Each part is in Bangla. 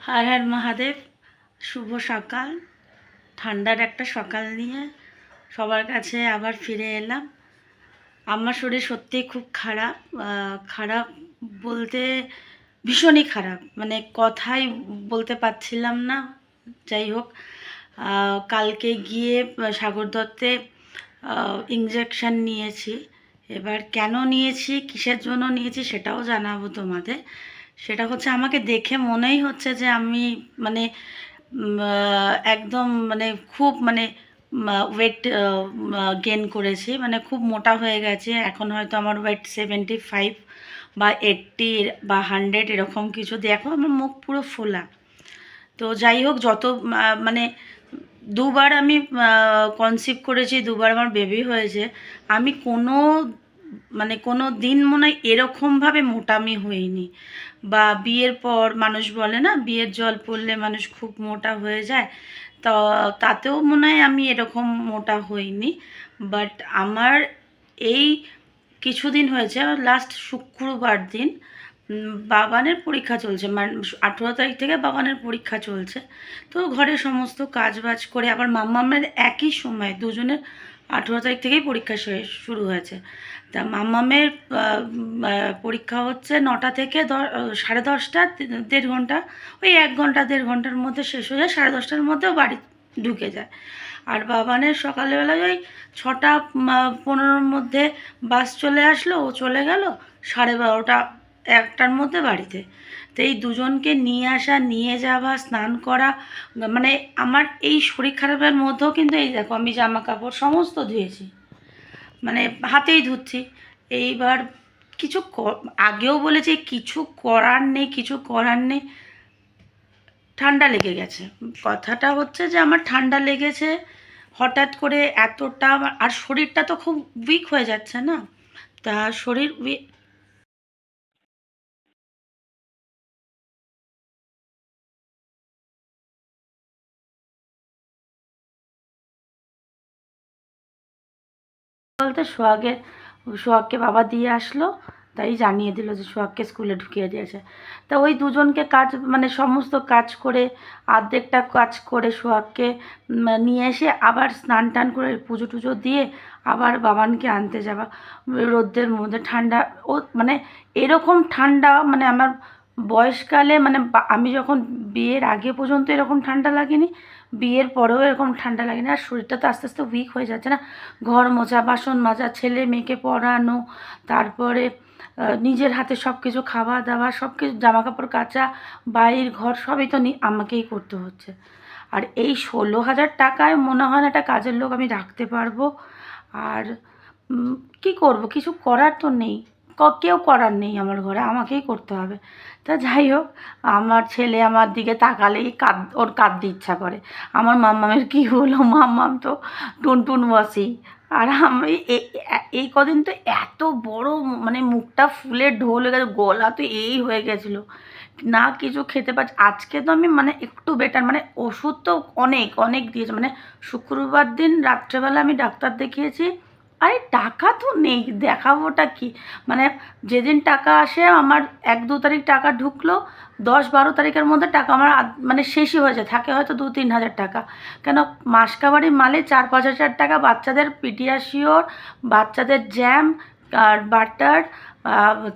হর হর মহাদেব। শুভ সকাল। ঠান্ডার একটা সকাল নিয়ে সবার কাছে আবার ফিরে এলাম। আমার শরীর সত্যিই খুব খারাপ। খারাপ বলতে ভীষণই খারাপ, মানে কথাই বলতে পারছিলাম না। যাই হোক, কালকে গিয়ে সাগর দত্তে ইঞ্জেকশন নিয়েছি। এবার কেন নিয়েছি, কিসের জন্য নিয়েছি সেটাও জানাবো তোমাদের। সেটা হচ্ছে, আমাকে দেখে মনেই হচ্ছে যে আমি মানে একদম মানে খুব মানে ওয়েট গেন করেছি, মানে খুব মোটা হয়ে গেছে। এখন হয়তো আমার ওয়েট 75 বা 80 বা 100 এরকম কিছু। দেখো আমার মুখ পুরো ফোলা। তো যাই হোক, যত মানে দুবার আমি কনসিভ করেছি, দুবার আমার বেবি হয়েছে। আমি কোনো দিন মনে হয় এরকমভাবে মোটা আমি হইনি। বা বিয়ের পর মানুষ বলে না, বিয়ের জল পড়লে মানুষ খুব মোটা হয়ে যায়, তো তাতেও মনে হয় আমি এরকম মোটা হইনি। বাট আমার এই কিছুদিন হয়েছে, লাস্ট শুক্রবার দিন বাবানের পরীক্ষা চলছে, মানে 18 তারিখ থেকে বাবানের পরীক্ষা চলছে। তো ঘরে সমস্ত কাজ বাজ করে আবার মাম্মামের একই সময়, দুজনের 18 তারিখ থেকেই পরীক্ষা শুরু হয়েছে। তা মাম্মামের পরীক্ষা হচ্ছে 9টা থেকে 10:30, 1.5 ঘন্টা, ওই 1 ঘন্টা 1.5 ঘন্টার মধ্যে শেষ হয়ে যায়। 10:30টার মধ্যেও বাড়ি ঢুকে যায়। আর বাবানের সকালবেলায় ওই 6টা 15-র মধ্যে বাস চলে আসলো, ও চলে গেল 12:30 1টার মধ্যে বাড়িতে। তো এই দুজনকে নিয়ে আসা, নিয়ে যাওয়া, স্নান করা, মানে আমার এই শরীর খারাপের মধ্যেও কিন্তু এই দেখো আমি জামা কাপড় সমস্ত ধুয়েছি, মানে হাতেই ধুচ্ছি। এইবার কিছু আগেও বলেছি, কিছু করার নেই, কিছু করার নেই। ঠান্ডা লেগে গেছে। কথাটা হচ্ছে যে আমার ঠান্ডা লেগেছে হঠাৎ করে এতটা, আর শরীরটা তো খুব উইক হয়ে যাচ্ছে না। তা শরীর বলতে সোহাগকে বাবা দিয়ে আসলো, তাই জানিয়ে দিল যে সোহাগকে স্কুলে ঢুকিয়ে দিয়েছে। তা ওই দুজনকে কাজ, মানে সমস্ত কাজ করে, অর্ধেকটা কাজ করে সোহাগকে নিয়ে এসে আবার স্নান টান করে পুজো টুজো দিয়ে আবার বাবানকে আনতে যাওয়া রোদ্রের মধ্যে। ঠান্ডা ও মানে এরকম ঠান্ডা, মানে আমার বয়সকালে, মানে আমি যখন বিয়ের আগে পর্যন্ত এরকম ঠান্ডা লাগেনি, বিয়ের পরেও এরকম ঠান্ডা লাগেনি। আর শরীরটা তো আস্তে আস্তে উইক হয়ে যাচ্ছে না, ঘর মোছা, বাসন মাজা, ছেলে মেয়েকে পড়ানো, তারপরে নিজের হাতে সব কিছু খাওয়া দাওয়া, সব কিছু, জামা কাপড় কাচা, বাইর ঘর সবই তো আমাকেই করতে হচ্ছে। আর এই 16,000 টাকায় মনে হয় না একটা কাজের লোক আমি রাখতে পারবো। আর কী করব, কিছু করার তো নেই, কেউ করার নেই আমার ঘরে, আমাকেই করতে হবে। তা যাই হোক, আমার ছেলে আমার দিকে তাকালেই ওর কাঁদতে ইচ্ছা করে। আমার মাম্মামের কী হলো, মাম্মাম তো টুনটুন বসি। আর আমি এই কদিন তো এত বড়, মানে মুখটা ফুলে ঢোল হয়ে গেছে, গলা তো এই হয়ে গেছিলো, না কিছু খেতে পারছি। আজকে তো আমি মানে একটু বেটার, মানে ওষুধ তো অনেক অনেক দিয়েছে। মানে শুক্রবার দিন রাত্রেবেলা আমি ডাক্তার দেখিয়েছি। আরে টাকা তো নেই, দেখাবোটা কি? মানে যেদিন টাকা আসে আমার 1-2 তারিখ টাকা ঢুকলো, 10-12 তারিখের মধ্যে টাকা আমার মানে শেষই হয়ে যায়, থাকে হয়তো 2-3 হাজার টাকা। কেন, মাসকাবারি মালে 4-5 হাজার টাকা বাচ্চাদের পিডিয়াশিওর, বাচ্চাদের জ্যাম আর বাটার,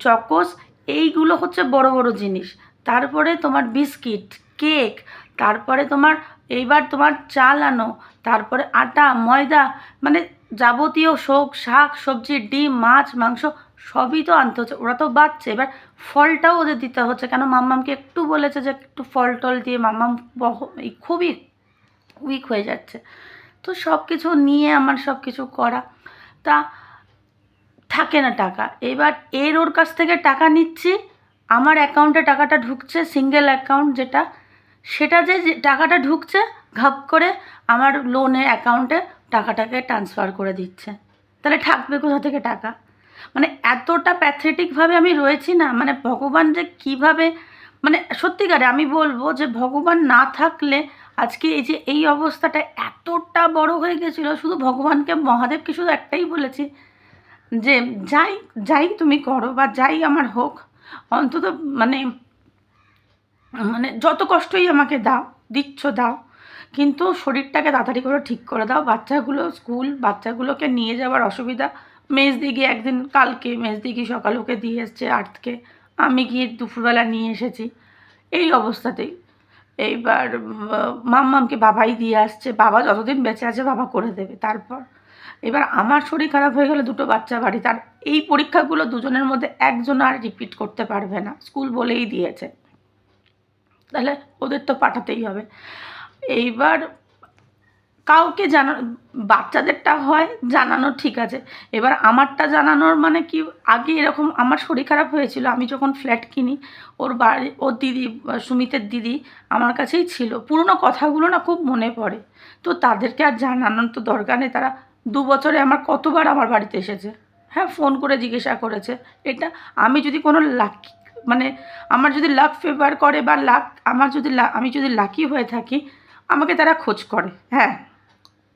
চকোস, এইগুলো হচ্ছে বড় বড় জিনিস। তারপরে তোমার বিস্কিট, কেক, তারপরে তোমার এইবার তোমার চাল আনো, তারপরে আটা, ময়দা, মানে যাবতীয় শাক সবজি, ডিম, মাছ, মাংস সবই তো আনতে হচ্ছে। ওরা তো বাচ্চা, এবার ফলটাও ওদের দিতে হচ্ছে। কেন, মাম্মামকে একটু বলেছে যে একটু ফল টল দিয়ে, মাম্মাম খুবই উইক হয়ে যাচ্ছে। তো সব কিছু নিয়ে আমার সব কিছু করা, তা থাকে না টাকা। এবার ওর কাছ থেকে টাকা নিচ্ছি, আমার অ্যাকাউন্টে টাকাটা ঢুকছে, সিঙ্গেল অ্যাকাউন্ট যেটা, সেটা যে টাকাটা ঢুকছে, ঘাপ করে আমার লোনের অ্যাকাউন্টে টাকাটাকে ট্রান্সফার করে দিচ্ছে। তাহলে থাকবে কোথা থেকে টাকা? মানে এতটা প্যাথেটিকভাবে আমি রয়েছি না, মানে ভগবান যে কীভাবে, মানে সত্যিকারে আমি বলবো যে ভগবান না থাকলে আজকে এই যে এই অবস্থাটা এতটা বড় হয়ে গেছিলো। শুধু ভগবানকে, মহাদেবকে শুধু একটাই বলেছি যে যাই যাই তুমি করো, বা যাই আমার হোক, অন্তত মানে মানে যত কষ্টই আমাকে দাও, দিচ্ছ দাও, কিন্তু শরীরটাকে তাড়াতাড়ি করে ঠিক করে দাও। বাচ্চাগুলো স্কুল, বাচ্চাগুলোকে নিয়ে যাওয়ার অসুবিধা। মেজদি গিয়ে একদিন, কালকে মেজদি গিয়ে সকালে ওকে দিয়ে এসছে আর্টকে, আমি গিয়ে দুপুরবেলা নিয়ে এসেছি এই অবস্থাতেই। এইবার মাম্মামকে বাবাই দিয়ে আসছে, বাবা যতদিন বেঁচে আছে বাবা করে দেবে। তারপর এবার আমার শরীর খারাপ হয়ে গেলে, দুটো বাচ্চা বাড়ি, তার এই পরীক্ষাগুলো দুজনের মধ্যে একজন আর রিপিট করতে পারবে না, স্কুল বলেই দিয়েছে, তাহলে ওদের তো পাঠাতেই হবে। এইবার কাউকে বাচ্চাদেরটা হয় জানানো ঠিক আছে, এবার আমারটা জানানোর মানে কি, আগে এরকম আমার শরীর খারাপ হয়েছিল, আমি যখন ফ্ল্যাট কিনি ওর বাড়ি, ওর দিদি, সুমিতের দিদি আমার কাছেই ছিল, পুরনো কথাগুলো না খুব মনে পড়ে। তো তাদেরকে আর জানানোর তো দরকার নেই, তারা 2 বছরে আমার কতবার আমার বাড়িতে এসেছে, হ্যাঁ ফোন করে জিজ্ঞাসা করেছে। এটা আমি যদি কোনো লাকি, মানে আমার যদি লাক ফেভার করে বা লাক, আমি যদি লাকি হয়ে থাকি, আমাকে তারা খোঁজ করে, হ্যাঁ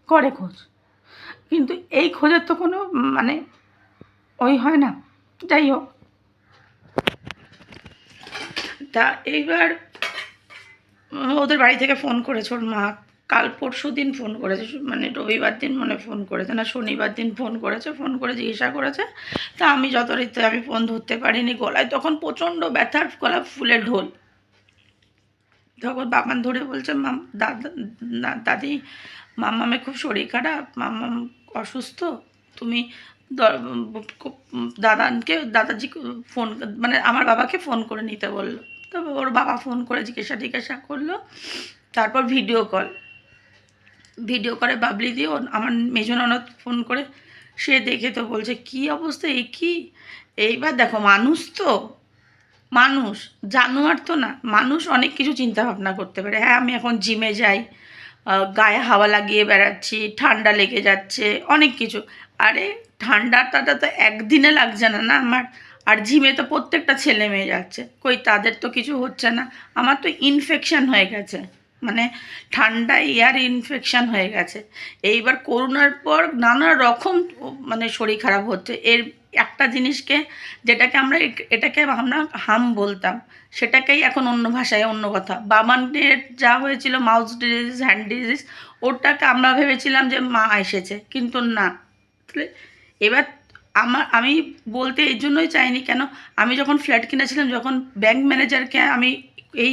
করে খোঁজ, কিন্তু এই খোঁজের তো কোনো মানে ওই হয় না। যাই হোক, তা এইবার ওদের বাড়ি থেকে ফোন করেছে ওর মা, কাল পরশু দিন ফোন করেছে, মানে রবিবার দিন মনে ফোন করেছে না শনিবার দিন ফোন করেছে, ফোন করে জিজ্ঞাসা করেছে। তা আমি যথারীতি আমি ফোন ধরতে পারিনি, গলায় তখন প্রচণ্ড ব্যথার, গলা ফুলে ঢোল। তখন বাবান ধরে বলছে, দাদি মাম্মামের খুব শরীর খারাপ, মাম্মাম অসুস্থ, তুমি দাদাজি ফোন, মানে আমার বাবাকে ফোন করে নিতে বললো। তো ওর বাবা ফোন করে জিজ্ঞাসা করলো, তারপর ভিডিও করে বাবলি দিয়ে আমার মেজো ননদ ফোন করে, সে দেখে তো বলছে কী অবস্থা, এই কী। এইবার দেখো, মানুষ জানোয়ার তো না, মানুষ অনেক কিছু চিন্তা ভাবনা করতে পারে। হ্যাঁ আমি এখন জিমে যাই, গায়ে হাওয়া লাগিয়ে বেড়াচ্ছি, ঠান্ডা লেগে যাচ্ছে, অনেক কিছু। আরে ঠান্ডাটা তো একদিনে লাগছে না না আমার, আর জিমে তো প্রত্যেকটা ছেলে মেয়ে যাচ্ছে, কই তাদের তো কিছু হচ্ছে না, আমার তো ইনফেকশান হয়ে গেছে, মানে ঠান্ডা এয়ার ইনফেকশান হয়ে গেছে। এইবার করোনার পর নানা রকম মানে শরীর খারাপ হচ্ছে। এর একটা জিনিসকে, যেটাকে এটাকে আমরা হাম বলতাম, সেটাকেই এখন অন্য ভাষায় অন্য কথা। বাবানের যা হয়েছিল মাউথ ডিজিজ, হ্যান্ড ডিজিজ, ওটাকে আমরা ভেবেছিলাম যে মা এসেছে, কিন্তু না। এবার আমি বলতে এই জন্যই চাইনি, কেন আমি যখন ফ্ল্যাট কিনেছিলাম, যখন ব্যাংক ম্যানেজারকে আমি এই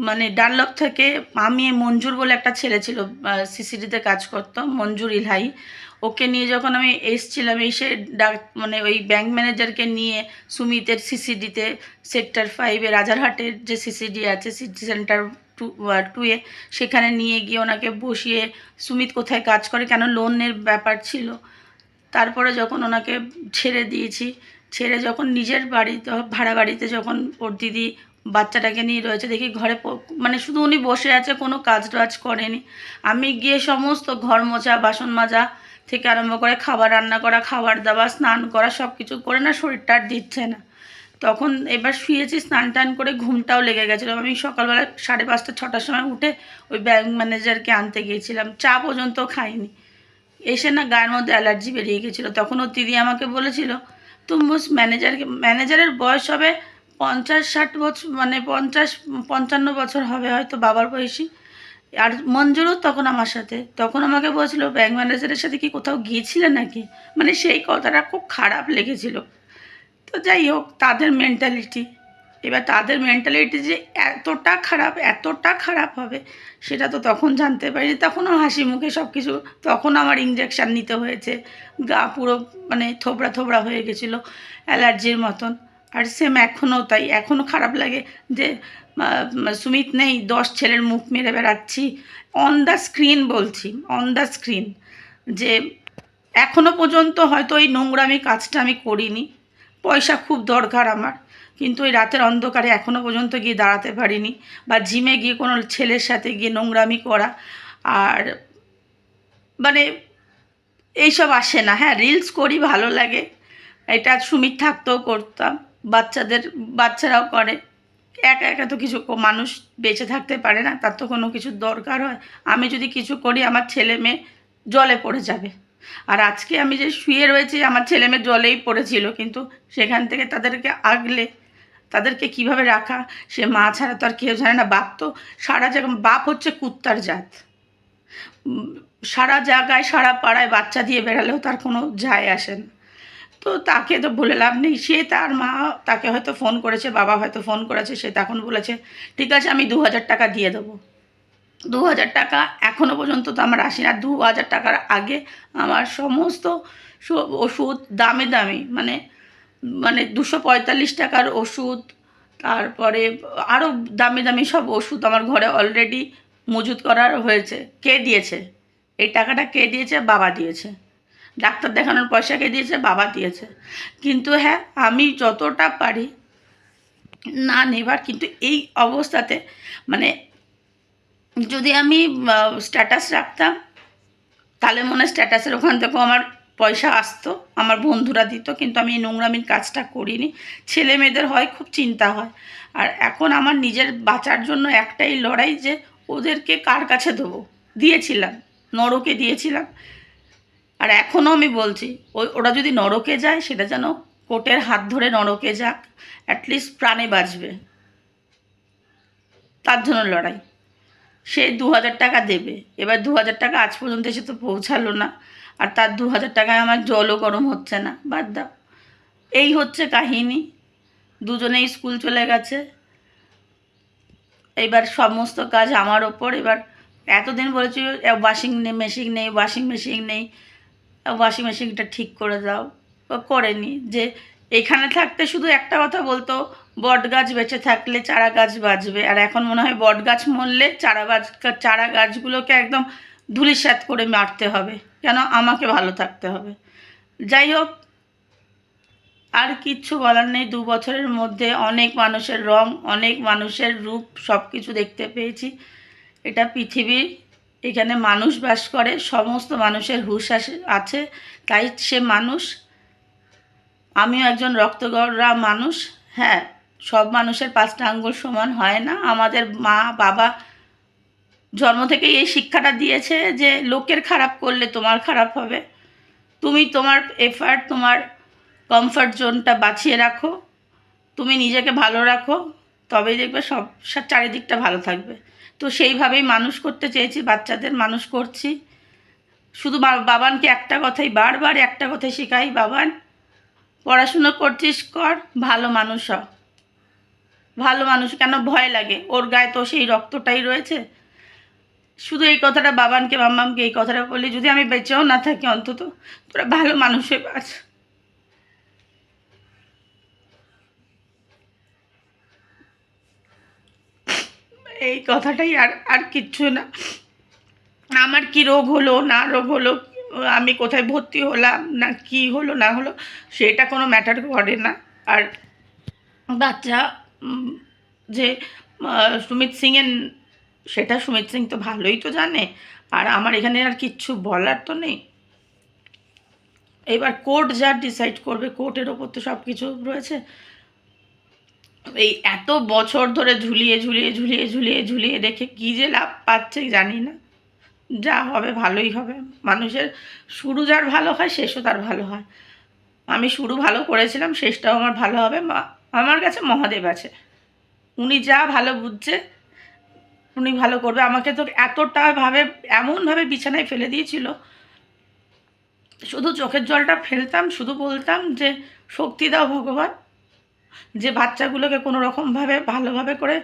মানে ডানলপ থেকে, আমি মঞ্জুর বলে একটা ছেলে ছিল সিসিডিতে কাজ করতো, মঞ্জুর ইলহাই, ওকে নিয়ে যখন আমি এসছিলাম, এসে মানে ওই ব্যাংক ম্যানেজারকে নিয়ে সুমিতের সিসিডিতে, সেক্টর 5-এ রাজারহাটের যে সিসিডি আছে, সিটি সেন্টার 2-এ, সেখানে নিয়ে গিয়ে ওনাকে বসিয়ে, সুমিত কোথায় কাজ করে, কেন লোনের ব্যাপার ছিল। তারপরে যখন ওনাকে ছেড়ে দিয়েছি, ছেড়ে যখন নিজের বাড়িতে, ভাড়া বাড়িতে যখন ওর দিদি বাচ্চাটাকে নিয়ে রয়েছে, দেখি ঘরে মানে শুধু উনি বসে আছে, কোনো কাজ টাজ করেনি। আমি গিয়ে সমস্ত ঘর মোছা, বাসন মাজা থেকে আরম্ভ করে খাবার রান্না করা, খাবার দাওয়া, স্নান করা, সব কিছু করে না শরীরটা আর দিচ্ছে না। তখন এবার শুয়েছি, স্নান টান করে ঘুমটাও লেগে গেছিলো। আমি সকালবেলা 5:30 6টার সময় উঠে ওই ব্যাংক ম্যানেজারকে আনতে গিয়েছিলাম, চা পর্যন্ত খাইনি। এসে না গায়ের মধ্যে অ্যালার্জি বেরিয়ে গেছিলো। তখন ওর দিদি আমাকে বলেছিল, তুমি ম্যানেজারের বয়স হবে 50-60 বছর, মানে 50-55 বছর হবে হয়তো, বাবার বয়সী। আর মঞ্জুরও তখন আমার সাথে, তখন আমাকে বলছিল, ব্যাংক ম্যানেজারের সাথে কি কোথাও গিয়েছিলে নাকি, মানে সেই কথাটা খুব খারাপ লেগেছিল। তো যাই হোক, তাদের মেন্টালিটি, এবার তাদের মেন্টালিটি যে এতটা খারাপ হবে, সেটা তো তখন জানতে পারিনি। তখনও হাসি মুখে সব কিছু, তখন আমার ইঞ্জেকশান নিতে হয়েছে, গা পুরো মানে থোবড়া থোবড়া হয়ে গেছিলো অ্যালার্জির মতন। আর সেম এখনও তাই, এখনও খারাপ লাগে যে সুমিত নেই, 10 ছেলের মুখ মেরে বেড়াচ্ছি অন দ্য স্ক্রিন, বলছি অন দ্য স্ক্রিন, যে এখনও পর্যন্ত হয়তো ওই নোংরামি কাজটা আমি করিনি। পয়সা খুব দরকার আমার, কিন্তু ওই রাতের অন্ধকারে এখনও পর্যন্ত গিয়ে দাঁড়াতে পারিনি, বা জিমে গিয়ে কোনো ছেলের সাথে গিয়ে নোংরামি করা, আর মানে এইসব আসে না। হ্যাঁ রিলস করি, ভালো লাগে, এটা সুমিত থাকতেও করতাম, বাচ্চারাও করে। একা একা তো কিছু মানুষ বেঁচে থাকতে পারে না, তার তো কোনো কিছুর দরকার হয়। আমি যদি কিছু করি, আমার ছেলে মেয়ে জলে পড়ে যাবে। আর আজকে আমি যে শুয়ে রয়েছি, আমার ছেলে মেয়ে জলেই পড়েছিল, কিন্তু সেখান থেকে তাদেরকে আগলে তাদেরকে কিভাবে রাখা, সে মা ছাড়া তো আর কেউ জানে না। বাপ তো সারা জায়গায়, বাপ হচ্ছে কুত্তার জাত। সারা জায়গায় সারা পাড়ায় বাচ্চা দিয়ে বেড়ালেও তার কোনো যায় আসে না। তো তাকে তো বলে লাভ নেই। সে তার মা তাকে হয়তো ফোন করেছে, বাবা হয়তো ফোন করেছে, সে তখন বলেছে ঠিক আছে আমি 2000 টাকা দিয়ে দেবো। 2000 টাকা এখনও পর্যন্ত তো আমার আসে না। 2000 টাকার আগে আমার সমস্ত ওষুধ দামি দামি, মানে মানে 245 টাকার ওষুধ, তারপরে আরও দামি দামি সব ওষুধ আমার ঘরে অলরেডি মজুত করার হয়েছে। কে দিয়েছে এই টাকাটা? কে দিয়েছে? বাবা দিয়েছে। ডাক্তার দেখানোর পয়সা কে দিয়েছে? বাবা দিয়েছে। কিন্তু হ্যাঁ, আমি যতটা পারি না নেবার, কিন্তু এই অবস্থাতে মানে যদি আমি স্ট্যাটাস রাখতাম তাহলে মনে হয় স্ট্যাটাসের ওখান থেকেও আমার পয়সা আসতো, আমার বন্ধুরা দিত, কিন্তু আমি এই নোংরামির কাজটা করিনি। ছেলে মেয়েদের হয় খুব চিন্তা হয়। আর এখন আমার নিজের বাঁচার জন্য একটাই লড়াই যে ওদেরকে কার কাছে দেবো। দিয়েছিলাম, নরকে দিয়েছিলাম, আর এখনও আমি বলছি ওরা যদি নরকে যায় সেটা যেন কোর্টের হাত ধরে নরকে যাক, অ্যাটলিস্ট প্রাণে বাঁচবে, তার জন্য লড়াই। সে 2000 টাকা দেবে। এবার 2000 টাকা আজ পর্যন্ত এসে তো পৌঁছালো না, আর তার 2000 টাকায় আমার জলও গরম হচ্ছে না। বাদ দাও, এই হচ্ছে কাহিনী। দুজনেই স্কুল চলে গেছে, এবার সমস্ত কাজ আমার ওপর। এবার এতদিন বলেছি ওয়াশিং মেশিন নেই, ওয়াশিং মেশিন নেই, ওয়াশিং মেশিনটা ঠিক করে দাও, করেনি। যে এখানে থাকতে শুধু একটা কথা বলতো, বট গাছ বেঁচে থাকলে চারা গাছ বাঁচবে, আর এখন মনে হয় বট গাছ মরলে চারা গাছগুলোকে একদম ধূলিসাৎ করে মারতে হবে, কেন আমাকে ভালো থাকতে হবে। যাই হোক, আর কিচ্ছু বলার নেই। 2 বছরের মধ্যে অনেক মানুষের রং, অনেক মানুষের রূপ, সব কিছু দেখতে পেয়েছি। এটা পৃথিবী, এখানে মানুষ বাস করে, সমস্ত মানুষের হুঁশ আছে, তাই সে মানুষ। আমিও একজন রক্তগড়া মানুষ। হ্যাঁ, সব মানুষের 5টা আঙ্গুল সমান হয় না। আমাদের মা বাবা জন্ম থেকেই এই শিক্ষাটা দিয়েছে যে লোকের খারাপ করলে তোমার খারাপ হবে। তুমি তোমার এফার্ট, তোমার কমফর্ট জোনটা বাঁচিয়ে রাখো, তুমি নিজেকে ভালো রাখো, তবেই দেখবে সব চারিদিকটা ভালো থাকবে। তো সেইভাবেই মানুষ করতে চেয়েছি, বাচ্চাদের মানুষ করছি। শুধু বাবানকে একটা কথাই, বারবার একটা কথাই শেখাই, বাবান পড়াশুনো করছিস কর, ভালো মানুষ হ। ভালো মানুষ কেন ভয় লাগে? ওর গায়ে তো সেই রক্তটাই রয়েছে। শুধু এই কথাটা বাবানকে, মাম্মামকে এই কথাটা বললি, যদি আমি বেঁচেও না থাকি অন্তত তোরা ভালো মানুষ হয়ে বাঁচ। এই কথাটাই, আর আর কিচ্ছু না। আমার কি রোগ হলো না রোগ হলো, আমি কোথায় ভর্তি হলাম না কি হলো না হলো, সেটা কোনো ম্যাটার করে না। আর বাচ্চা যে সুমিত সিংয়ের, সেটা সুমিত সিং তো ভালোই তো জানে, আর আমার এখানে আর কিচ্ছু বলার তো নেই। এবার কোর্ট যা ডিসাইড করবে, কোর্টের ওপর তো সব কিছু রয়েছে। এই এত বছর ধরে ঝুলিয়ে ঝুলিয়ে ঝুলিয়ে ঝুলিয়ে ঝুলিয়ে রেখে কী যে লাভ পাচ্ছে জানি না। যা হবে ভালোই হবে। মানুষের শুরু যার ভালো হয় শেষও তার ভালো হয়। আমি শুরু ভালো করেছিলাম, শেষটাও আমার ভালো হবে। আমার কাছে মহাদেব আছে, উনি যা ভালো বুঝছে উনি ভালো করবে। আমাকে তো এতটা ভাবে, এমনভাবে বিছানায় ফেলে দিয়েছিল, শুধু চোখের জলটা ফেলতাম, শুধু বলতাম যে শক্তি দাও ভগবান, যে বাচ্চাগুলোকে কোনো রকমভাবে ভালোভাবে করে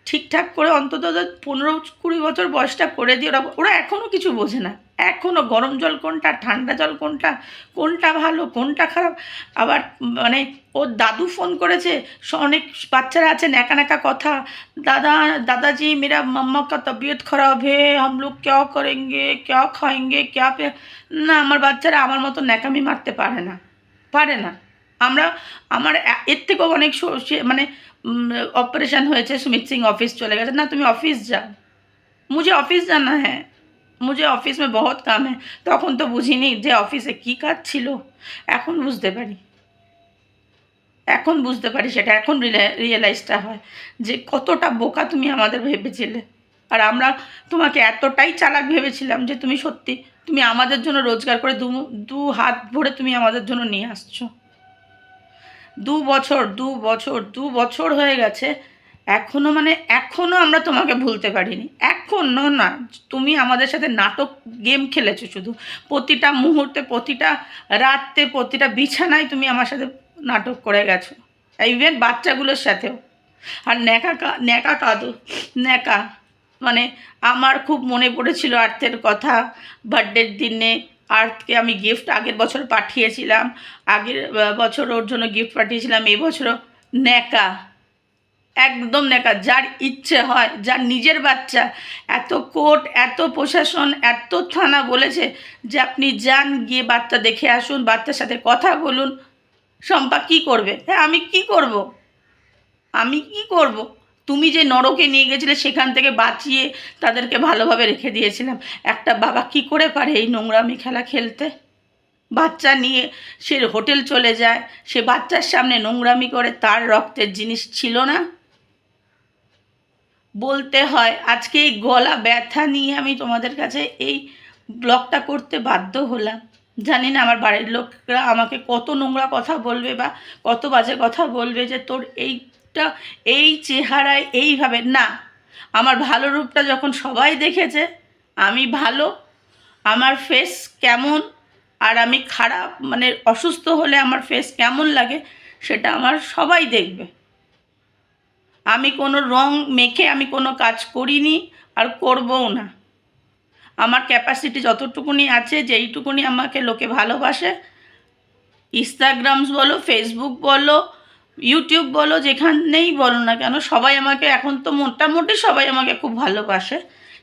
ঠিকঠাক করে অন্তত 15-20 বছর বয়সটা করে দিয়ে, ওরা এখনও কিছু বোঝে না। এখনও গরম জল কোনটা, ঠান্ডা জল কোনটা, কোনটা ভালো কোনটা খারাপ। আবার মানে ওর দাদু ফোন করেছে, অনেক বাচ্চারা আছে ন্যাকা ন্যাকা কথা, দাদা দাদাজি মেরা মাম্মা কা তবিয়ত খারাপ হে, হাম লোগ ক্যা করেঙ্গে, ক্যা খাएंगे ক্যা পে। না, আমার বাচ্চারা আমার মতো ন্যাকামি মারতে পারে না, পারে না। আমার এর থেকেও অনেক মানে অপারেশন হয়েছে, সুমিত সিং অফিস চলে গেছে। না, তুমি অফিস যাও, মুঝে অফিস জানা হ্যাঁ, মুঝে অফিস মে বহুত কাম হ্যাঁ। তখন তো বুঝিনি যে অফিসে কী কাজ ছিল, এখন বুঝতে পারি, এখন বুঝতে পারি সেটা, এখন রিয়েলাইজটা হয় যে কতটা বোকা তুমি আমাদের ভেবেছিলে। আর আমরা তোমাকে এতটাই চালাক ভেবেছিলাম যে তুমি সত্যি, তুমি আমাদের জন্য রোজগার করে দু হাত ভরে তুমি আমাদের জন্য নিয়ে আসছো। দু বছর হয়ে গেছে, এখনো আমরা তোমাকে ভুলতে পারিনি, এখনো না। তুমি আমাদের সাথে নাটক গেম খেলেছো শুধু, প্রতিটা মুহূর্তে, প্রতিটা রাতে, প্রতিটা বিছানায় তুমি আমার সাথে নাটক করে গেছো, ইভেন বাচ্চাগুলোর সাথেও। আর ন্যাকা কাঁদো, ন্যাকা। মানে আমার খুব মনে পড়েছিল আর্থের কথা। বার্থডের দিনে আর্থকে আমি গিফট আগের বছর পাঠিয়েছিলাম, আগের বছর ওর জন্য গিফট পাঠিয়েছিলাম, এবছরও। ন্যাকা, একদম ন্যাকা। যার ইচ্ছে হয়, যার নিজের বাচ্চা, এত কোর্ট, এত প্রশাসন, এত থানা বলেছে যে আপনি যান, গিয়ে বাচ্চা দেখে আসুন, বাচ্চার সাথে কথা বলুন। শম্পা কী করবে? হ্যাঁ, আমি কি করব? তুমি যে নরকে নিয়ে গেছিলে সেখান থেকে বাঁচিয়ে তাদেরকে ভালোভাবে রেখে দিয়েছিলাম। একটা বাবা কি করে পারে এই নোংরামি খেলা খেলতে? বাচ্চা নিয়ে সে হোটেল চলে যায়, সে বাচ্চার সামনে নোংরামি করে, তার রক্তের জিনিস ছিল না। বলতে হয়, আজকে এই গলা ব্যথা নিয়ে আমি তোমাদের কাছে এই ব্লগটা করতে বাধ্য হলাম। জানি না আমার বাড়ির লোকরা আমাকে কত নোংরা কথা বলবে বা কত বাজে কথা বলবে, যে তোর এই চেহারায় এইভাবে না। আমার ভালো রূপটা যখন সবাই দেখেছে, আমি ভালো, আমার ফেস কেমন, আর আমি খারাপ, অসুস্থ হলে আমার ফেস কেমন লাগে, সেটা আমার সবাই দেখবে। আমি কোনো রং মেখে আমি কোনো কাজ করিনি, আর করবও না। আমার ক্যাপাসিটি যতটুকুনি আছে, যেইটুকুনি আমাকে লোকে ভালোবাসে, ইনস্টাগ্রাম বলো, ফেসবুক বলো, ইউটিউব বলো, যেখানেই বলো না কেন, সবাই আমাকে, এখন তো মোটামুটি সবাই আমাকে খুব ভালোবাসে।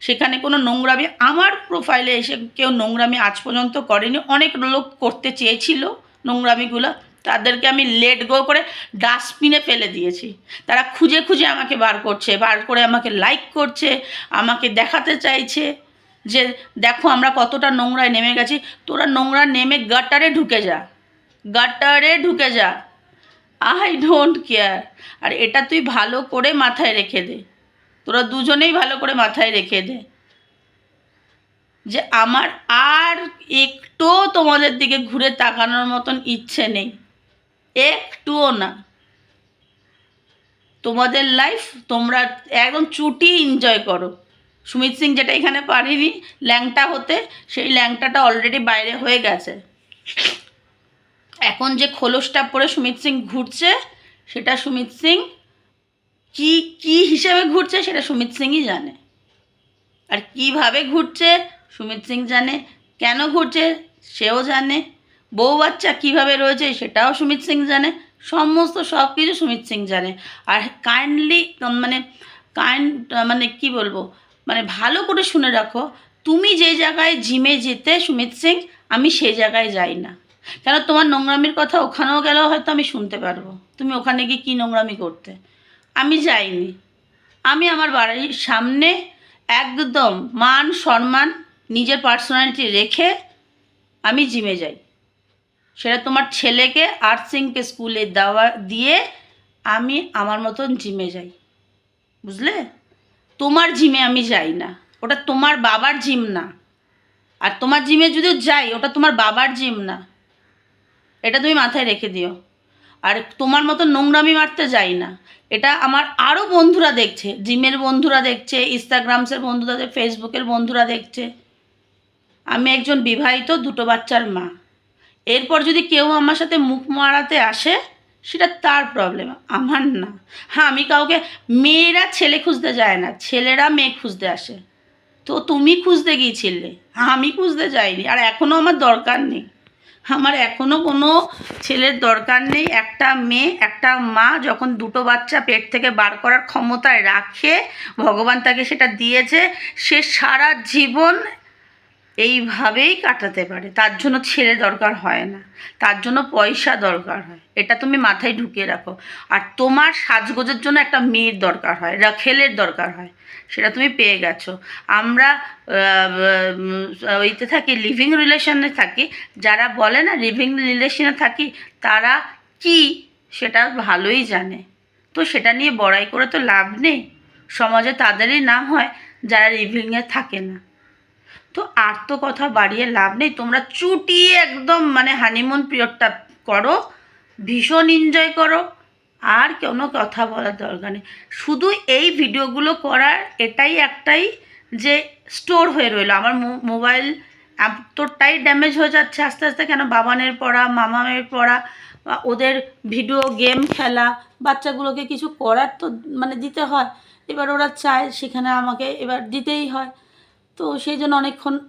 সেখানে কোনো নোংরামি, আমার প্রোফাইলে এসে কেউ নোংরামি আজ পর্যন্ত করেনি। অনেক লোক করতে চেয়েছিল নোংরামিগুলো, তাদেরকে আমি লেট গো করে ডাস্টবিনে ফেলে দিয়েছি। তারা খুঁজে খুঁজে আমাকে বার করে আমাকে লাইক করছে, আমাকে দেখাতে চাইছে যে দেখো আমরা কতটা নোংরায় নেমে গেছি। তোরা নোংরা নেমে গাটারে ঢুকে যা, আই ডোন্ট কেয়ার। আর এটা তুই ভালো করে মাথায় রেখে দে, তোরা দুজনেই ভালো করে মাথায় রেখে দে, যে আমার আর একটুও তোমাদের দিকে ঘুরে তাকানোর মতন ইচ্ছে নেই, একটুও না। তোমাদের লাইফ তোমরা একদম চুটি এনজয় করো। সুমিত সিং যেটা এখানে পারিনি ল্যাংটা হতে, সেই ল্যাংটাটা অলরেডি বাইরে হয়ে গেছে। এখন যে খোলসটা পরে সুমিত সিং ঘুরছে, সেটা সুমিত সিং কি হিসেবে ঘুরছে সেটা সুমিত সিংই জানে। আর কিভাবে ঘুরছে সুমিত সিং জানে, কেন ঘুরছে সেও জানে, বউ বাচ্চা কীভাবে রয়েছে সেটাও সুমিত সিং জানে, সমস্ত সব কিছু সুমিত সিং জানে। আর কি বলবো, ভালো করে শুনে রাখো, তুমি যে জায়গায় জিমে যেতে সুমিত সিং, আমি সেই জায়গায় যাই না। কেন, তোমার নোংরামির কথা ওখানেও গেলেও হয়তো আমি শুনতে পারবো, তুমি ওখানে গিয়ে কী নোংরামি করতে। আমি যাইনি। আমি আমার বাড়ির সামনে একদম মান সম্মান, নিজের পার্সোনালিটি রেখে আমি জিমে যাই। সেটা তোমার ছেলেকে আর্ট সিংকে স্কুলে দিয়ে আমি আমার মতন জিমে যাই, বুঝলে? তোমার জিমে আমি যাই না, ওটা তোমার বাবার জিম না। আর তোমার জিমে যদি যাই, ওটা তোমার বাবার জিম না, এটা তুমি মাথায় রেখে দিও। আর তোমার মতো নোংরামি মারতে যাই না। এটা আমার আরও বন্ধুরা দেখছে, জিমের বন্ধুরা দেখছে, ইনস্টাগ্রামসের বন্ধুরা, ফেসবুকের বন্ধুরা দেখছে। আমি একজন বিবাহিত 2টো বাচ্চার মা। এরপর যদি কেউ আমার সাথে মুখ মারাতে আসে, সেটা তার প্রবলেম, আমার না। হ্যাঁ, আমি কাউকে, মেয়েরা ছেলে খুঁজতে যায় না, ছেলেরা মেয়ে খুঁজতে আসে। তো তুমি খুঁজতে গিয়েছিলে, আমি খুঁজতে যাইনি। আর এখনও আমার দরকার নেই, আমার এখনও কোনো ছেলের দরকার নেই। একটা মেয়ে, একটা মা যখন 2টো বাচ্চা পেট থেকে বার করার ক্ষমতায় রাখে, ভগবান তাকে সেটা দিয়েছে, সে সারা জীবন এইভাবেই কাটাতে পারে। তার জন্য ছেলে দরকার হয় না, তার জন্য পয়সা দরকার হয়, এটা তুমি মাথায় ঢুকিয়ে রাখো। আর তোমার সাজগোজের জন্য একটা মেয়ের দরকার হয়, রাখেলের দরকার হয়, সেটা তুমি পেয়ে গেছো। আমরা ওইতে থাকি, লিভিং রিলেশনে থাকি। যারা বলে না লিভিং রিলেশনে থাকি, তারা কি সেটা ভালোই জানে। তো সেটা নিয়ে বড়াই করে তো লাভ নেই, সমাজে তাদেরই নাম হয় যারা লিভিংয়ে থাকে না। তো আর তো কথা বাড়িয়ে লাভ নেই, তোমরা চুটিয়ে একদম হানিমুন পিরিয়ডটা করো, ভীষণ এনজয় করো, আর কোনো কথা বলার দরকার নেই। শুধু এই ভিডিওগুলো করার এটাই একটাই যে স্টোর হয়ে রইলো আমার মোবাইল এতটাই ড্যামেজ হয়ে যাচ্ছে আস্তে আস্তে। কেন, বাবানের পড়া, মামামের পড়া, ওদের ভিডিও গেম খেলা, বাচ্চাগুলোকে কিছু করার তো মানে দিতে হয়। এবার ওরা চায়, সেখানে আমাকে এবার দিতেই হয়। তো সেই জন্য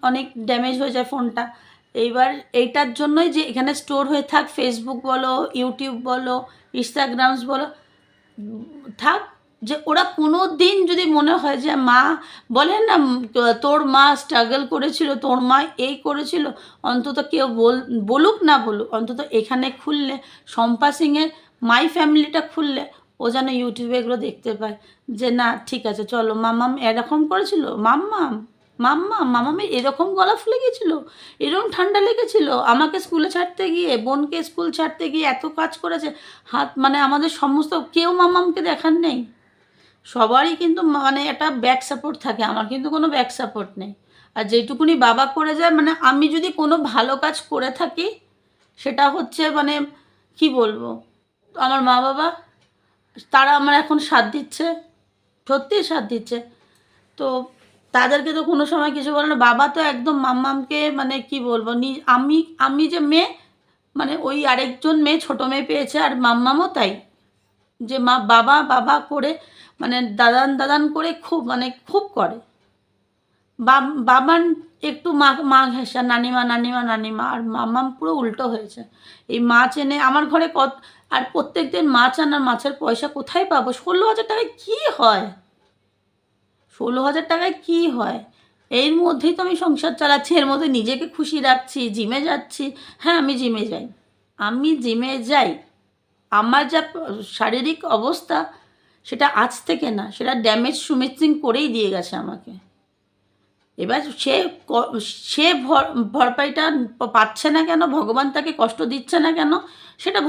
অনেক ড্যামেজ হয়ে যায় ফোনটা। এইবার এইটার জন্যই যে এখানে স্টোর হয়ে থাক, ফেসবুক বলো, ইউটিউব বলো, ইনস্টাগ্রামস বলো, থাক। যে ওরা কোনো দিন যদি মনে হয় যে মা, বলেন না তোর মা স্ট্রাগল করেছিল, তোর মা এই করেছিল, অন্তত কেউ বলুক না বলুক, অন্তত এখানে খুললে, শম্পা সিংয়ের মাই ফ্যামিলিটা খুললে ও যেন ইউটিউবে এগুলো দেখতে পায় যে না ঠিক আছে, চলো মাম্মাম এরকম করেছিল, মাম্মামের এরকম গলা ফুলে গিয়েছিল, এরকম ঠান্ডা লেগেছিল, আমাকে স্কুলে ছাড়তে গিয়ে, বোনকে স্কুল ছাড়তে গিয়ে এত কাজ করেছে, হাত মানে আমাদের সমস্ত, কেউ মাম্মামকে দেখার নেই। সবারই কিন্তু মানে একটা ব্যাক সাপোর্ট থাকে, আমার কিন্তু কোনো ব্যাক সাপোর্ট নেই। আর যেটুকুনি বাবা করে যায়, মানে আমি যদি কোনো ভালো কাজ করে থাকি, সেটা হচ্ছে মানে কি বলবো, আমার মা বাবা তারা আমার এখন সাথ দিচ্ছে, সত্যিই সাথ দিচ্ছে। তো তাদেরকে তো কোনো সময় কিছু বলে না। বাবা তো একদম মাম্মামকে মানে কি বলবো, আমি যে মেয়ে, মানে ওই আরেকজন মেয়ে, ছোটো মেয়ে পেয়েছে, আর মাম্মামও তাই, যে বাবা বাবা করে মানে দাদান দাদান করে খুব করে। বাবার একটু মা ঘেঁষা, নানিমা নানিমা নানিমা, আর মাম্মাম পুরো উল্টো হয়েছে। এই মাছ এনে আমার ঘরে আর প্রত্যেক দিন মাছ আনার, মাছের পয়সা কোথায় পাবো? 16,000 টাকায় কী হয়? 16,000 টাকায় কী হয়? এর মধ্যেই তো আমি সংসার চালাচ্ছি, এর মধ্যে নিজেকে খুশি রাখছি, জিমে যাচ্ছি। হ্যাঁ, আমি জিমে যাই। আমার যা শারীরিক অবস্থা, সেটা আজ থেকে না, সেটা ড্যামেজ সুমিত সিং করেই দিয়ে গেছে আমাকে। এবার সে ভরপাইটা পাচ্ছে না কেন, ভগবান তাকে কষ্ট দিচ্ছে না কেন, সেটা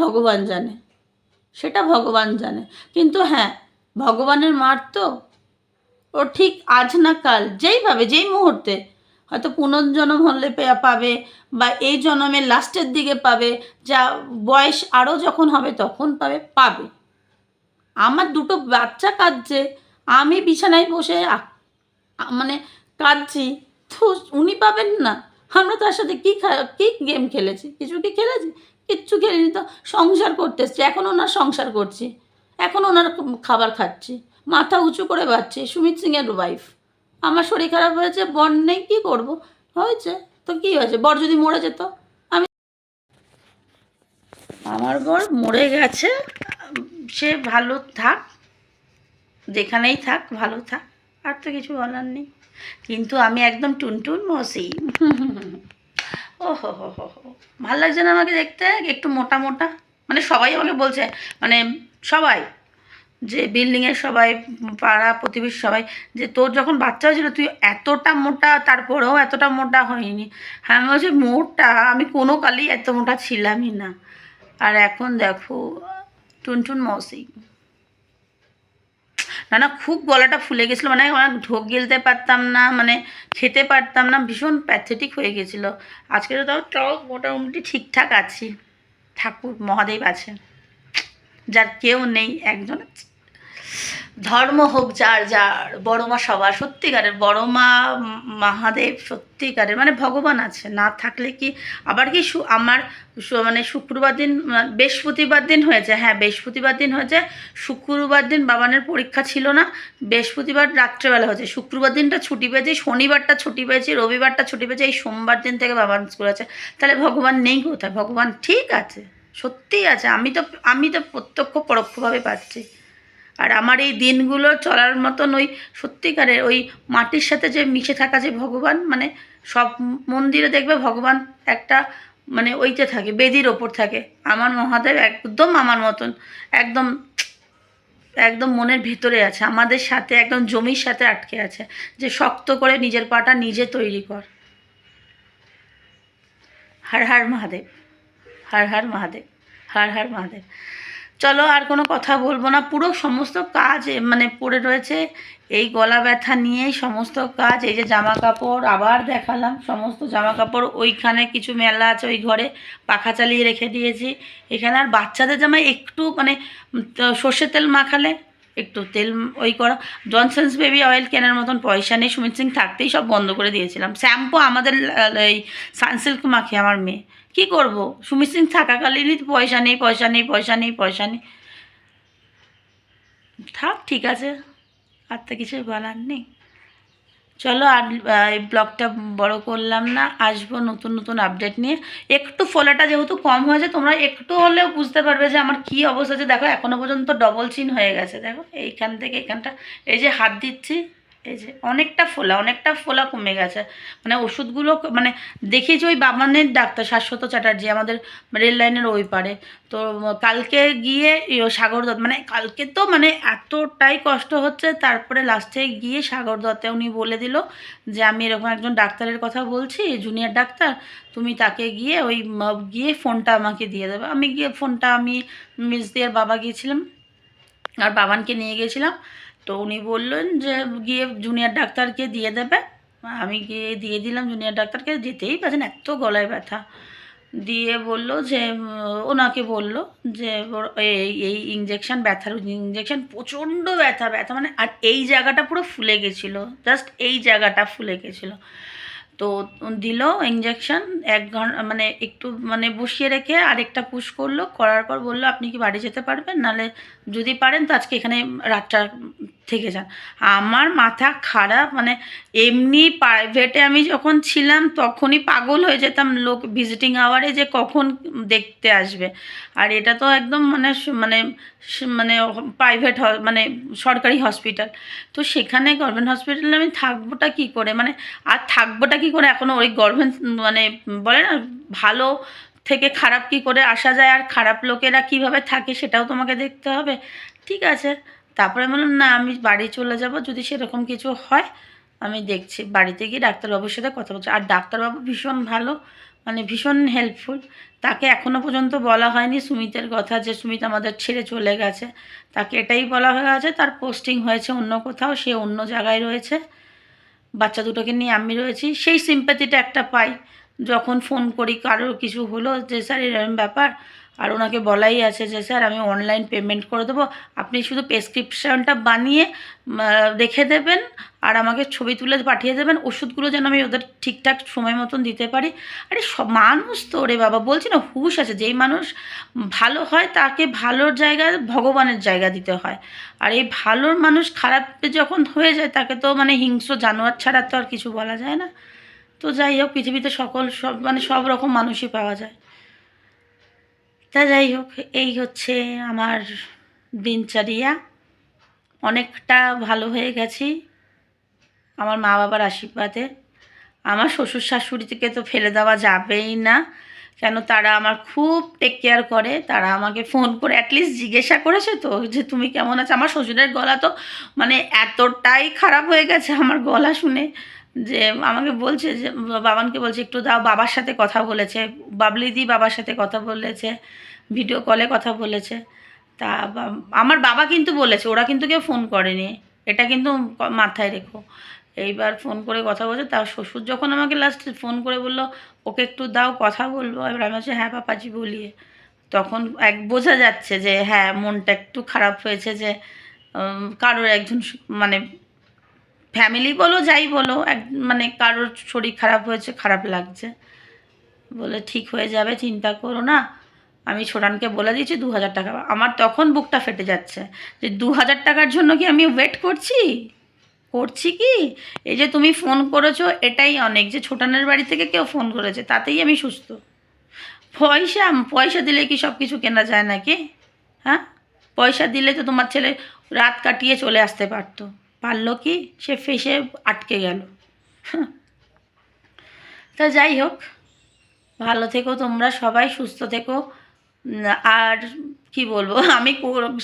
ভগবান জানে, কিন্তু হ্যাঁ, ভগবানের মার তো, ও ঠিক আজ না কাল, যেই মুহূর্তে হয়তো পুনর্জন্ম হলে পাবে, বা এই জন্মের লাস্টের দিকে পাবে, যা বয়স আরও যখন হবে তখন পাবে। আমার দুটো বাচ্চা কাঁদছে, আমি বিছানায় বসে মানে কাঁদছি, তো উনি পাবেন না? আমরা তার সাথে কী গেম খেলেছি? কিছু কি খেলেছি? কিচ্ছু খেলিনি তো। সংসার করতে এসছি, এখন ওনার সংসার করছি, এখন ওনার খাবার খাচ্ছি, মাথা উঁচু করে বাঁচছি, সুমিত সিংয়ের ওয়াইফ। আমার শরীর খারাপ হয়েছে, বর নেই, কী করবো? হয়েছে তো কী হয়েছে? বর যদি মরে যেত, আমার বর মরে গেছে, সে ভালো থাক, যেখানেই থাক ভালো থাক, আর তো কিছু বলার নেই। কিন্তু আমি একদম টুনটুন মৌসি। ও হো হো হো হো, ভালো লাগছে না আমাকে দেখতে? একটু মোটা মোটা, মানে সবাই আমাকে বলছে, মানে সবাই, যে বিল্ডিংয়ের সবাই, পাড়া প্রতিবেশী সবাই, যে তোর যখন বাচ্চা হয়েছিল তুই এতটা মোটা, তারপরেও এতটা মোটা হয়নি। হ্যাঁ, আমি বলছি মোটা, আমি কোনো কালেই এত মোটা ছিলামই না। আর এখন দেখো, টুনটুন মৌসি। না খুব গলাটা ফুলে গেছিলো, মানে অনেক ঢোক গিলতে পারতাম না, মানে খেতে পারতাম না, ভীষণ প্যাথেটিক হয়ে গেছিলো। আজকে তো তাও মোটামুটি ঠিকঠাক আছি, ঠাকুর মহাদেব আছে, যার কেউ নেই, একজন আছে। ধর্ম হোক যার যার, বড় মা সবার, সত্যিকারের বড় মা মহাদেব, সত্যিকারের মানে ভগবান আছে, না থাকলে কি? আবার কি আমার মানে শুক্রবার দিন, বৃহস্পতিবার দিন হয়েছে, হ্যাঁ বৃহস্পতিবার দিন হয়েছে, শুক্রবার দিন বাবানের পরীক্ষা ছিল না, বৃহস্পতিবার রাত্রেবেলা হয়েছে, শুক্রবার দিনটা ছুটি পেয়েছি, শনিবারটা ছুটি পেয়েছি, রবিবারটা ছুটি পেয়েছি, এই সোমবার দিন থেকে বাবার স্কুল আছে। তাহলে ভগবান নেই কোথায়? ভগবান ঠিক আছে, সত্যিই আছে, আমি তো প্রত্যক্ষ পরোক্ষভাবে পাচ্ছি। আর আমার এই দিনগুলো চলার মতন ওই সত্যিকারের ওই মাটির সাথে যে মিশে থাকা যে ভগবান, মানে সব মন্দিরে দেখবে ভগবান একটা মানে ওইতে থাকে, বেদির ওপর থাকে। আমার মহাদেব একদম আমার মতন, একদম একদম মনের ভেতরে আছে, আমাদের সাথে একদম জমির সাথে আটকে আছে, যে শক্ত করে নিজের পাটা নিজে তৈরি কর। হর হর মহাদেব, হর হর মহাদেব, হর হর মহাদেব। চলো আর কোনো কথা বলবো না, পুরো সমস্ত কাজ মানে পড়ে রয়েছে এই গলা ব্যথা নিয়েই সমস্ত কাজ। এই যে জামা কাপড় আবার দেখালাম, সমস্ত জামা কাপড় ওইখানে কিছু মেলা আছে, ওই ঘরে পাখা চালিয়ে রেখে দিয়েছি। এখানে আর বাচ্চাদের জামায় একটু মানে সর্ষের তেল মাখালে একটু তেল ওই করা, জনসন্স বেবি অয়েল কেনার মতন পয়সা নেই, সুমিত সিং থাকতেই সব বন্ধ করে দিয়েছিলাম। শ্যাম্পু আমাদের এই সানসিল্ক মাখে আমার মেয়ে, কি করব, সুমিত সিং থাকাকালীনই পয়সা নেই পয়সা নেই পয়সা নেই পয়সা নেই। থাক, ঠিক আছে, আর তো কিছু বলার নেই। চলো আর এই ব্লগটা বড় করলাম না, আসবো নতুন নতুন আপডেট নিয়ে। একটু ফোলাটা যেহেতু কম হয়েছে, তোমরা একটু হলেও বুঝতে পারবে যে আমার কী অবস্থা আছে। দেখো এখনও পর্যন্ত ডবল চিন হয়ে গেছে, দেখো এইখান থেকে এখানটা, এই যে হাত দিচ্ছি, এই যে অনেকটা ফোলা কমে গেছে। মানে ওষুধগুলো মানে দেখিয়েছি ওই বাবানের ডাক্তার শাশ্বত চ্যাটার্জি, আমাদের রেল লাইনের ওই পারে। তো কালকে গিয়ে সাগর দত্ত, মানে কালকে তো মানে এতটাই কষ্ট হচ্ছে, তারপরে লাস্টে গিয়ে সাগর দত্তে উনি বলে দিল যে আমি এরকম একজন ডাক্তারের কথা বলছি, জুনিয়র ডাক্তার, তুমি তাকে গিয়ে ওই গিয়ে ফোনটা আমাকে দিয়ে দেবে। আমি গিয়ে ফোনটা, আমি মিস দিয়ার বাবা গিয়েছিলাম আর বাবানকে নিয়ে গিয়েছিলাম। তো উনি বললেন যে গিয়ে জুনিয়র ডাক্তারকে দিয়ে দেবে। আমি গিয়ে দিয়ে দিলাম জুনিয়র ডাক্তারকে, যেতেই পারছেন এত গলায় ব্যথা। দিয়ে বলল যে ওনাকে বলল যে এই এই ইঞ্জেকশান, ব্যথার ইঞ্জেকশান, প্রচণ্ড ব্যথা ব্যথা মানে, আর এই জায়গাটা পুরো ফুলে গেছিলো, জাস্ট এই জায়গাটা ফুলে গেছিলো। তো দিল ইঞ্জেকশন 1 ঘন্টা, মানে একটু মানে বসিয়ে রেখে আরেকটা পুশ করলো, করার পর বললো আপনি কি বাড়ি যেতে পারবেন, নাহলে যদি পারেন তো আজকে এখানে রাতটা থেকে যান। আমার মাথা খারাপ, মানে এমনি প্রাইভেটে আমি যখন ছিলাম তখনই পাগল হয়ে যেতাম লোক ভিজিটিং আওয়ারে যে কখন দেখতে আসবে। আর এটা তো একদম মানে মানে মানে প্রাইভেট মানে সরকারি হসপিটাল। তো সেখানে গভর্নমেন্ট হসপিটালে আমি থাকবোটা কী করে, মানে আর থাকবোটা কী করে, এখনও ওই গভর্নমেন্ট মানে বলে না ভালো থেকে খারাপ কী করে আসা যায়, আর খারাপ লোকেরা কীভাবে থাকে সেটাও তোমাকে দেখতে হবে। ঠিক আছে, তারপরে বললাম না আমি বাড়ি চলে যাব, যদি সেরকম কিছু হয় আমি দেখছি। বাড়িতে গিয়ে ডাক্তারবাবুর সাথে কথা বলছি, আর ডাক্তারবাবু ভীষণ ভালো, মানে ভীষণ হেল্পফুল। তাকে এখনও পর্যন্ত বলা হয়নি সুমিতের কথা যে সুমিত আমাদের ছেড়ে চলে গেছে, তাকে এটাই বলা হয়ে আছে তার পোস্টিং হয়েছে অন্য কোথাও, সে অন্য জায়গায় রয়েছে, বাচ্চা দুটোকে নিয়ে আমি রয়েছি। সেই সিম্প্যাথিটা একটা পাই যখন ফোন করি কারোর কিছু হলো যে স্যার এরকম ব্যাপার, আর ওনাকে বলাই আছে যে স্যার আমি অনলাইন পেমেন্ট করে দেবো, আপনি শুধু প্রেসক্রিপশানটা বানিয়ে রেখে দেবেন আর আমাকে ছবি তুলে পাঠিয়ে দেবেন, ওষুধগুলো যেন আমি ওদের ঠিকঠাক সময় মতন দিতে পারি। আরে সব মানুষ তো রে বাবা, বলছি না হুঁশ আছে, যেই মানুষ ভালো হয় তাকে ভালোর জায়গায় ভগবানের জায়গা দিতে হয়। আর এই ভালোর মানুষ খারাপ যখন হয়ে যায় তাকে তো মানে হিংস্র জানোয়ার ছাড়া তো আর কিছু বলা যায় না। তো যাই হোক, পৃথিবীতে সব মানে সব রকম মানুষই পাওয়া যায়। তা যাই হোক, এই হচ্ছে আমার দিনচর্যা। অনেকটা ভালো হয়ে গেছি আমার মা বাবার আশীর্বাদে। আমার শ্বশুর শাশুড়ি থেকে তো ফেলে দেওয়া যাবেই না, কেন তারা আমার খুব টেক কেয়ার করে। তারা আমাকে ফোন করে অ্যাটলিস্ট জিজ্ঞাসা করেছে তো যে তুমি কেমন আছো। আমার শ্বশুরের গলা তো মানে এতটাই খারাপ হয়ে গেছে আমার গলা শুনে, যে আমাকে বলছে যে বাবানকে বলছে একটু দাও, বাবার সাথে কথা বলেছে, বাবলিদি বাবার সাথে কথা বলেছে, ভিডিও কলে কথা বলেছে। তা আমার বাবা কিন্তু বলেছে, ওরা কিন্তু কেউ ফোন করেনি, এটা কিন্তু মাথায় রেখো। এইবার ফোন করে কথা বলছে, তার শ্বশুর যখন আমাকে লাস্ট ফোন করে বললো ওকে একটু দাও কথা বলবো, এবার আমি বলছি হ্যাঁ পাপাজি বলিয়ে। তখন বোঝা যাচ্ছে যে হ্যাঁ মনটা একটু খারাপ হয়েছে, যে কারোর একজন মানে ফ্যামিলি বলো যাই বলো মানে কারোর শরীর খারাপ হয়েছে, খারাপ লাগছে। বলে ঠিক হয়ে যাবে, চিন্তা করো না। আমি ছোটানকে বলে দিয়েছি 2000 টাকা। আমার তখন বুকটা ফেটে যাচ্ছে যে 2000 টাকার জন্য কি আমি ওয়েট করছি কি? এই যে তুমি ফোন করেছো এটাই অনেক, যে ছোটানের বাড়ি থেকে কেউ ফোন করেছে তাতেই আমি সুস্থ। পয়সা দিলে কি সব কিছু কেনা যায় নাকি? হ্যাঁ, পয়সা দিলে তো তোমার ছেলে রাত কাটিয়ে চলে আসতে পারতো, পারলো কি? সে ফেসে আটকে গেল। তা যাই হোক, ভালো থেকো তোমরা সবাই, সুস্থ থেকো। আর কি বলবো, আমি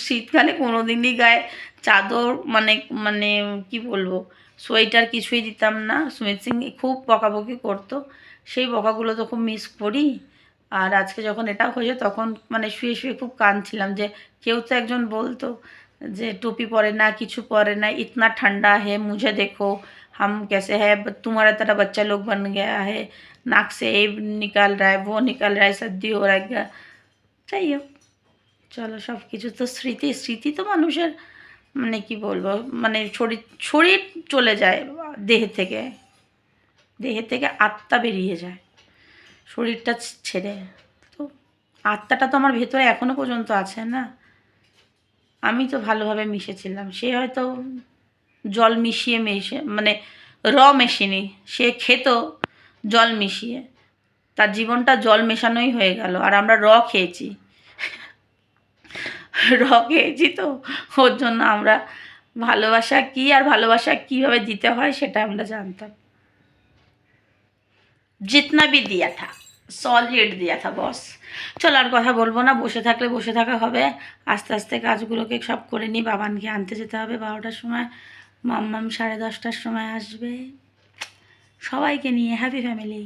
শীতকালে কোনো দিনই গায়ে চাদর মানে মানে কি বলবো সোয়েটার কিছুই দিতাম না। সুমিত সিং খুব বকাবকি করতো, সেই বকাগুলো তো খুব মিস করি। আর আজকে যখন এটা হয়েছে তখন মানে শুয়ে শুয়ে খুব কাঁদছিলাম যে কেউ তো একজন বলতো যে টুপি পরে না, কিছু পরে না, ইতনা ঠান্ডা হে, মুঝে দেখো हम कैसे है, तुम्हारा तरह बच्चा लोग बन गया है, नाक से ये निकल रहा है, वो निकल रहा है, सर्दी हो रहा है। যাই হোক, চলো, সব কিছু তো স্মৃতি, স্মৃতি তো মানুষের মানে কি বলবো, মানে শরীর শরীর চলে যায় দেহের থেকে আত্মা বেরিয়ে যায় শরীরটা ছেড়ে। তো আত্মাটা তো আমার ভেতরে এখনো পর্যন্ত আছে না। আমি তো ভালোভাবে মিশেছিলাম, সে হয়তো জল মিশিয়ে মানে মেশায়নি, সে খেত জল মিশিয়ে, তার জীবনটা জল মেশানোই হয়ে গেল, আর আমরা খেয়েছি খেয়েছি। তো ওর জন্য আমরা ভালোবাসা কী আর ভালোবাসা কীভাবে দিতে হয় সেটা আমরা জানতাম। जितना भी दिया था সলিড দিয়া থা বস। চলো আর কথা বলবো না, বসে থাকলে বসে থাকা হবে, আস্তে আস্তে কাজগুলোকে সব করে নিই। বাবানকে আনতে যেতে হবে 12টার সময়, মাম্মাম 10:30টার সময় আসবে। সবাইকে নিয়ে হ্যাপি ফ্যামিলি।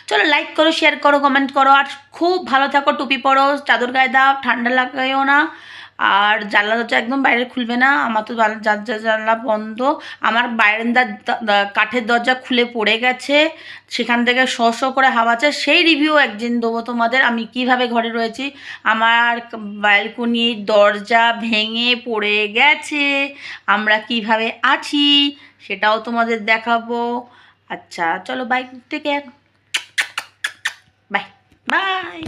চলো লাইক করো, শেয়ার করো, কমেন্ট করো, আর খুব ভালো থাকো। টুপি পরো, চাদর গায়ে দাও, ঠান্ডা লাগাইও না, আর জানলা দরজা একদম বাইরে খুলবে না। আমার তো জানলা বন্ধ, আমার বারান্দার কাঠের দরজা খুলে পড়ে গেছে, সেখান থেকে শ শ করে হাওয়া আছে। সেই রিভিউ একদিন দেবো তোমাদের, আমি কিভাবে ঘরে রয়েছি। আমার ব্যালকনির দরজা ভেঙে পড়ে গেছে, আমরা কিভাবে আছি সেটাও তোমাদের দেখাবো। আচ্ছা চলো, bye, take care, bye by.